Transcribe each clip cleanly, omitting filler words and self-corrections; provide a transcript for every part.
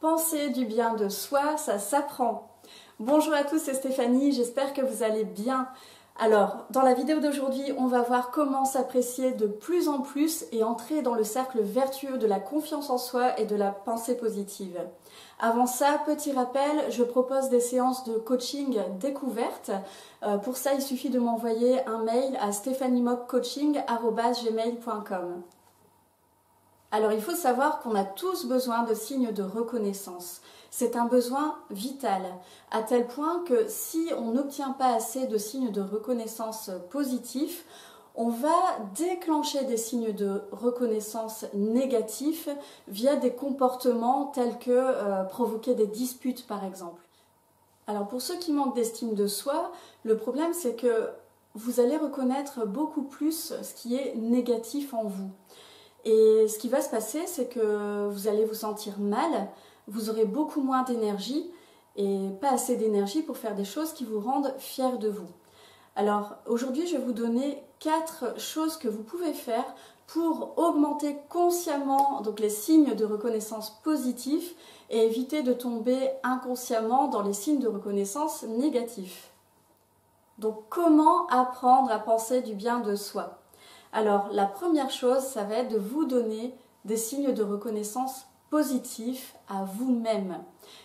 penser du bien de soi, ça s'apprend. Bonjour à tous, c'est Stéphanie, j'espère que vous allez bien. Alors, dans la vidéo d'aujourd'hui, on va voir comment s'apprécier de plus en plus et entrer dans le cercle vertueux de la confiance en soi et de la pensée positive. Avant ça, petit rappel, je propose des séances de coaching découverte. Pour ça, il suffit de m'envoyer un mail à stephaniemobcoaching@gmail.com. Alors, il faut savoir qu'on a tous besoin de signes de reconnaissance. C'est un besoin vital, à tel point que si on n'obtient pas assez de signes de reconnaissance positifs, on va déclencher des signes de reconnaissance négatifs via des comportements tels que provoquer des disputes par exemple. Alors pour ceux qui manquent d'estime de soi, le problème c'est que vous allez reconnaître beaucoup plus ce qui est négatif en vous. Et ce qui va se passer, c'est que vous allez vous sentir mal, vous aurez beaucoup moins d'énergie et pas assez d'énergie pour faire des choses qui vous rendent fiers de vous. Alors aujourd'hui, je vais vous donner 4 choses que vous pouvez faire pour augmenter consciemment donc les signes de reconnaissance positifs et éviter de tomber inconsciemment dans les signes de reconnaissance négatifs. Donc comment apprendre à penser du bien de soi ? Alors, la première chose, ça va être de vous donner des signes de reconnaissance positifs à vous-même.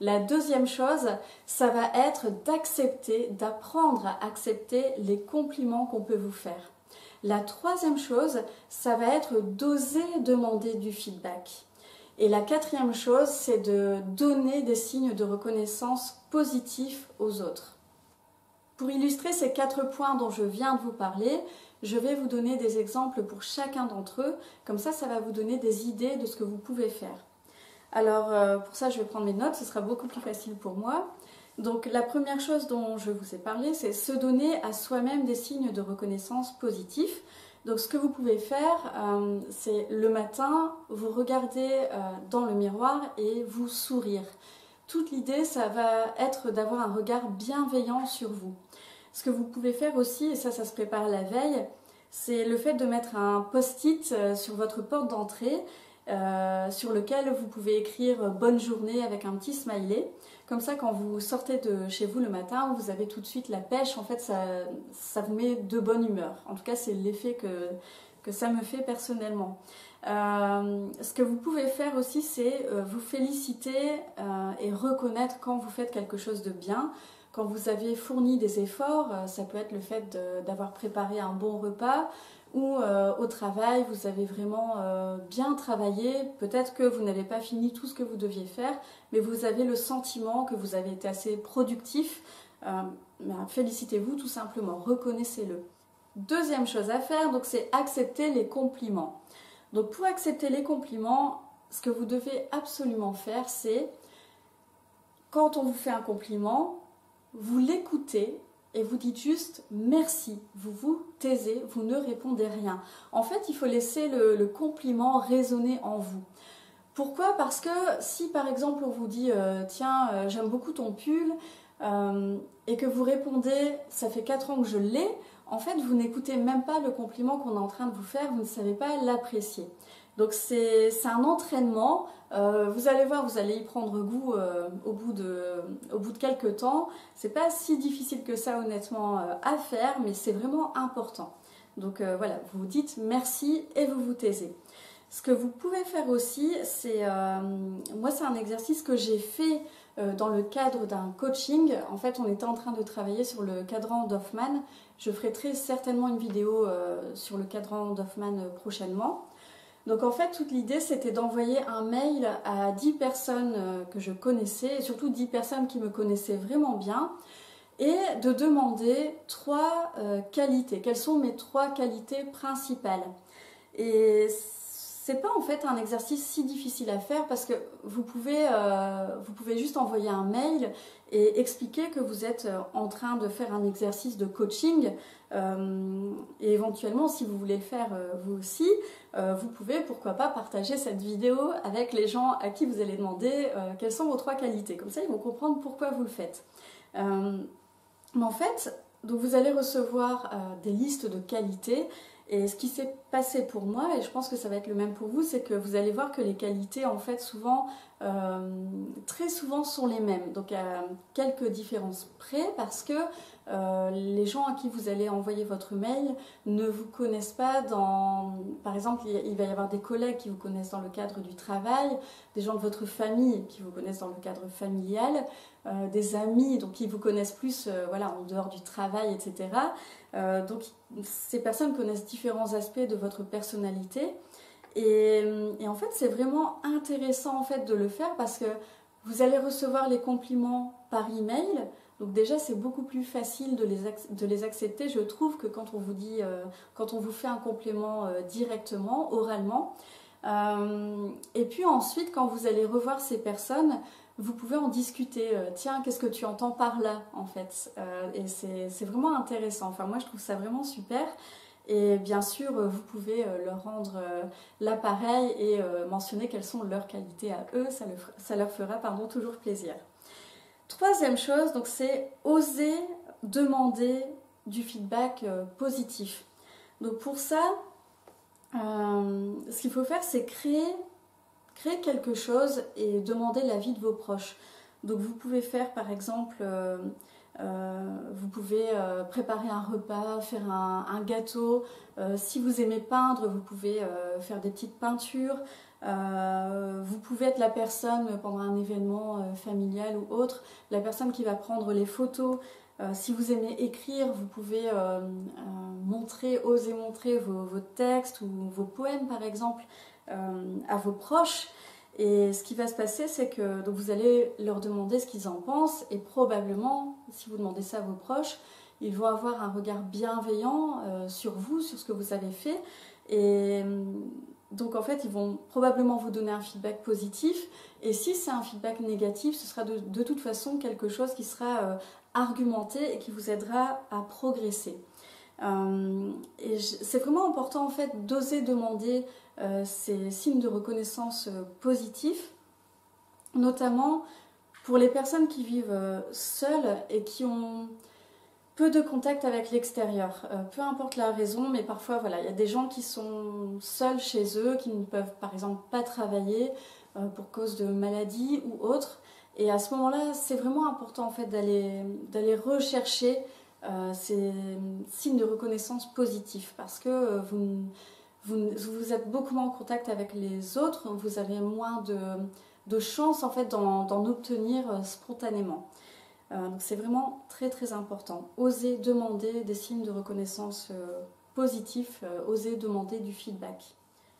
La deuxième chose, ça va être d'accepter, d'apprendre à accepter les compliments qu'on peut vous faire. La troisième chose, ça va être d'oser demander du feedback. Et la quatrième chose, c'est de donner des signes de reconnaissance positifs aux autres. Pour illustrer ces 4 points dont je viens de vous parler, je vais vous donner des exemples pour chacun d'entre eux, comme ça va vous donner des idées de ce que vous pouvez faire. Alors pour ça je vais prendre mes notes, ce sera beaucoup plus facile pour moi. Donc la première chose dont je vous ai parlé, c'est se donner à soi-même des signes de reconnaissance positifs. Donc ce que vous pouvez faire, c'est le matin, vous regardez dans le miroir et vous sourire. Toute l'idée, ça va être d'avoir un regard bienveillant sur vous. Ce que vous pouvez faire aussi, et ça se prépare la veille, c'est le fait de mettre un post-it sur votre porte d'entrée sur lequel vous pouvez écrire « Bonne journée » avec un petit smiley. Comme ça, quand vous sortez de chez vous le matin, vous avez tout de suite la pêche. En fait, ça vous met de bonne humeur. En tout cas, c'est l'effet que ça me fait personnellement. Ce que vous pouvez faire aussi, c'est vous féliciter et reconnaître quand vous faites quelque chose de bien. Quand vous avez fourni des efforts, ça peut être le fait d'avoir préparé un bon repas ou au travail, vous avez vraiment bien travaillé. Peut-être que vous n'avez pas fini tout ce que vous deviez faire, mais vous avez le sentiment que vous avez été assez productif. Félicitez-vous tout simplement, reconnaissez-le. Deuxième chose à faire, donc c'est accepter les compliments. Donc pour accepter les compliments, ce que vous devez absolument faire, c'est quand on vous fait un compliment, vous l'écoutez et vous dites juste merci, vous vous taisez, vous ne répondez rien. En fait, il faut laisser le compliment résonner en vous. Pourquoi ? Parce que si par exemple on vous dit tiens, j'aime beaucoup ton pull et que vous répondez ça fait 4 ans que je l'ai, en fait vous n'écoutez même pas le compliment qu'on est en train de vous faire, vous ne savez pas l'apprécier. Donc c'est un entraînement, vous allez voir, vous allez y prendre goût au bout de quelques temps. C'est pas si difficile que ça honnêtement à faire, mais c'est vraiment important. Donc voilà, vous dites merci et vous vous taisez. Ce que vous pouvez faire aussi, c'est, moi c'est un exercice que j'ai fait dans le cadre d'un coaching. En fait, on était en train de travailler sur le cadran d'Hoffman. Je ferai très certainement une vidéo sur le cadran d'Hoffman prochainement. Donc en fait, toute l'idée, c'était d'envoyer un mail à 10 personnes que je connaissais, et surtout 10 personnes qui me connaissaient vraiment bien, et de demander 3 qualités. Quelles sont mes 3 qualités principales ? Et c'est pas en fait un exercice si difficile à faire parce que vous pouvez juste envoyer un mail et expliquer que vous êtes en train de faire un exercice de coaching et éventuellement si vous voulez le faire vous aussi, vous pouvez pourquoi pas partager cette vidéo avec les gens à qui vous allez demander quelles sont vos 3 qualités. Comme ça ils vont comprendre pourquoi vous le faites. Mais en fait, donc vous allez recevoir des listes de qualités. Et ce qui s'est passer pour moi, et je pense que ça va être le même pour vous, c'est que vous allez voir que les qualités, en fait, souvent, très souvent sont les mêmes. Donc, à quelques différences près, parce que les gens à qui vous allez envoyer votre mail ne vous connaissent pas Par exemple, il va y avoir des collègues qui vous connaissent dans le cadre du travail, des gens de votre famille qui vous connaissent dans le cadre familial, des amis donc, qui vous connaissent plus voilà, en dehors du travail, etc. Donc, ces personnes connaissent différents aspects de votre personnalité. Et en fait, c'est vraiment intéressant en fait, de le faire parce que vous allez recevoir les compliments par email. Donc déjà, c'est beaucoup plus facile de les accepter, je trouve, que quand on vous dit, quand on vous fait un compliment directement, oralement. Et puis ensuite, quand vous allez revoir ces personnes, vous pouvez en discuter. Tiens, qu'est-ce que tu entends par là, en fait? Et c'est vraiment intéressant. Enfin, moi, je trouve ça vraiment super. Et bien sûr, vous pouvez leur rendre l'appareil et mentionner quelles sont leurs qualités à eux. Ça leur fera toujours plaisir. Troisième chose, donc c'est oser demander du feedback positif. Donc pour ça, ce qu'il faut faire, c'est créer quelque chose et demander l'avis de vos proches. Donc vous pouvez faire par exemple, vous pouvez préparer un repas, faire un gâteau. Si vous aimez peindre, vous pouvez faire des petites peintures. Vous pouvez être la personne pendant un événement familial ou autre, la personne qui va prendre les photos. Si vous aimez écrire, vous pouvez oser montrer vos textes ou vos poèmes par exemple à vos proches. Et ce qui va se passer, c'est que donc vous allez leur demander ce qu'ils en pensent et probablement, si vous demandez ça à vos proches, ils vont avoir un regard bienveillant sur vous, sur ce que vous avez fait. Et donc en fait, ils vont probablement vous donner un feedback positif. Et si c'est un feedback négatif, ce sera de toute façon quelque chose qui sera argumenté et qui vous aidera à progresser. Et c'est vraiment important en fait d'oser demander ces signes de reconnaissance positifs, notamment pour les personnes qui vivent seules et qui ont peu de contact avec l'extérieur, peu importe la raison, mais parfois voilà, il y a des gens qui sont seuls chez eux, qui ne peuvent par exemple pas travailler pour cause de maladie ou autre. Et à ce moment-là, c'est vraiment important en fait d'aller rechercher ces signes de reconnaissance positifs parce que vous êtes beaucoup moins en contact avec les autres, vous avez moins de chances en fait d'en obtenir spontanément. Donc c'est vraiment très très important. Oser demander des signes de reconnaissance positifs, oser demander du feedback.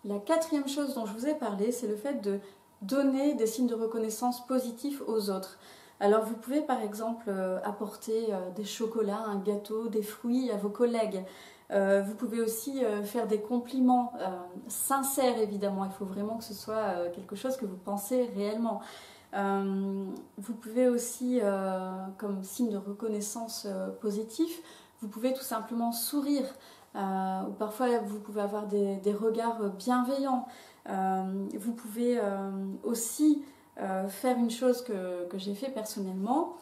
La quatrième chose dont je vous ai parlé, c'est le fait de donner des signes de reconnaissance positifs aux autres. Alors vous pouvez par exemple apporter des chocolats, un gâteau, des fruits à vos collègues. Vous pouvez aussi faire des compliments sincères évidemment, il faut vraiment que ce soit quelque chose que vous pensez réellement. Vous pouvez aussi, comme signe de reconnaissance positif, vous pouvez tout simplement sourire. Ou parfois vous pouvez avoir des regards bienveillants. Vous pouvez aussi faire une chose que j'ai fait personnellement.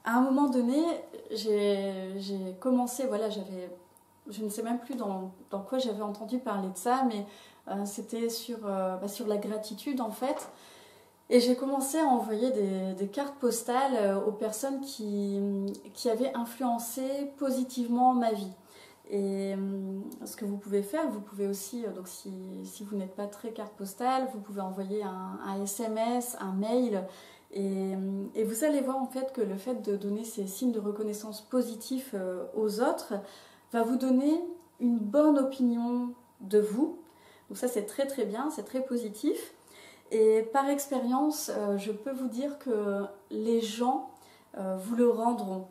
À un moment donné, j'ai commencé, voilà, je ne sais même plus dans quoi j'avais entendu parler de ça, mais c'était sur la gratitude en fait. Et j'ai commencé à envoyer des cartes postales aux personnes qui avaient influencé positivement ma vie. Et ce que vous pouvez faire, vous pouvez aussi, donc si vous n'êtes pas très carte postale, vous pouvez envoyer un SMS, un mail. Et vous allez voir en fait que le fait de donner ces signes de reconnaissance positifs aux autres va vous donner une bonne opinion de vous. Donc ça c'est très très bien, c'est très positif. Et par expérience, je peux vous dire que les gens vous le rendront.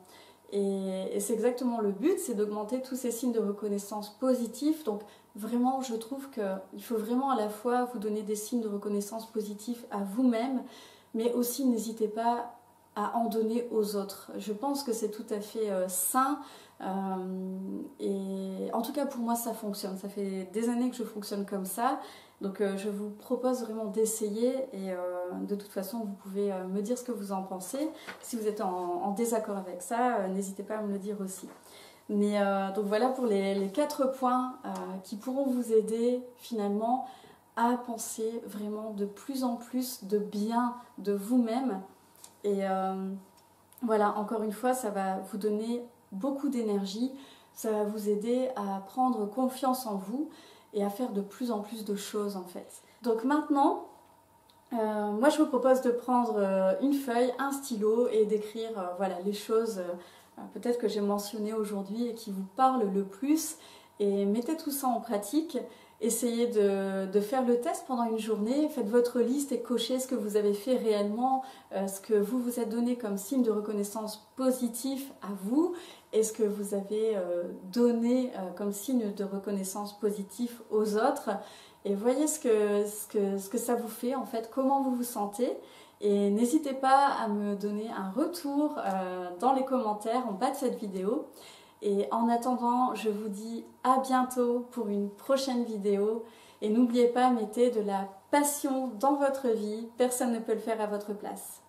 Et c'est exactement le but, c'est d'augmenter tous ces signes de reconnaissance positifs. Donc vraiment, je trouve qu'il faut vraiment à la fois vous donner des signes de reconnaissance positifs à vous-même, mais aussi n'hésitez pas à en donner aux autres. Je pense que c'est tout à fait sain. Et en tout cas pour moi ça fonctionne. Ça fait des années que je fonctionne comme ça. Donc je vous propose vraiment d'essayer et de toute façon vous pouvez me dire ce que vous en pensez. Si vous êtes en désaccord avec ça, n'hésitez pas à me le dire aussi. Mais donc voilà pour les 4 points qui pourront vous aider finalement à penser vraiment de plus en plus de bien de vous-même. Et voilà, encore une fois, ça va vous donner beaucoup d'énergie, ça va vous aider à prendre confiance en vous et à faire de plus en plus de choses en fait. Donc maintenant, moi je vous propose de prendre une feuille, un stylo et d'écrire voilà, les choses peut-être que j'ai mentionnées aujourd'hui et qui vous parlent le plus, et mettez tout ça en pratique. Essayez de faire le test pendant une journée, faites votre liste et cochez ce que vous avez fait réellement, ce que vous vous êtes donné comme signe de reconnaissance positif à vous et ce que vous avez donné comme signe de reconnaissance positif aux autres. Et voyez ce que ça vous fait en fait, comment vous vous sentez. Et n'hésitez pas à me donner un retour dans les commentaires en bas de cette vidéo. Et en attendant, je vous dis à bientôt pour une prochaine vidéo. Et n'oubliez pas, mettez de la passion dans votre vie. Personne ne peut le faire à votre place.